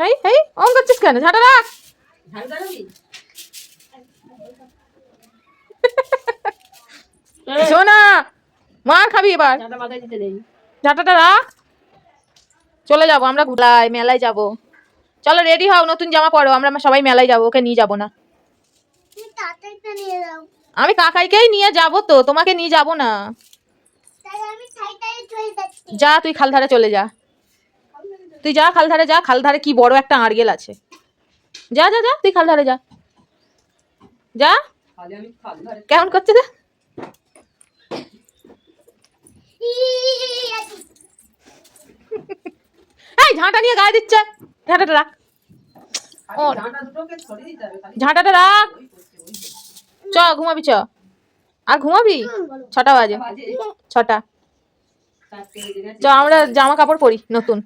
হেই হেই on করছিস কেন? ঝাঁটা রাখ। শোনা মার খাবি এবার। ঝাঁটাটা রাখ। চলে যাবো আমরা ঘুরাই মেলায় যাব। চলো রেডি হও, নতুন জামা পরো, আমরা সবাই মেলায় যাবো। ওকে নিয়ে যাবো না। আমি কাকাইকেই নিয়ে যাবো তো, তোমাকে নিয়ে যাবো না। যা তুই খালধারে চলে যা। তুই যা খালধারে যা। খালধারে কি বড় একটা আড়গেল আছে। যা যা যা তুই খালধারে যা। যা। কেমন করছে যা। এই ঝাঁটা নিয়ে গায়ে দিচ্ছে। ঝাঁটাটা রাখ। ঝাঁটাটা রাখ। চ ঘুমাবি চ। আর ঘুমাবি? 6টা বাজে। 6টা। চ আমরা জামা কাপড় পরি নতুন।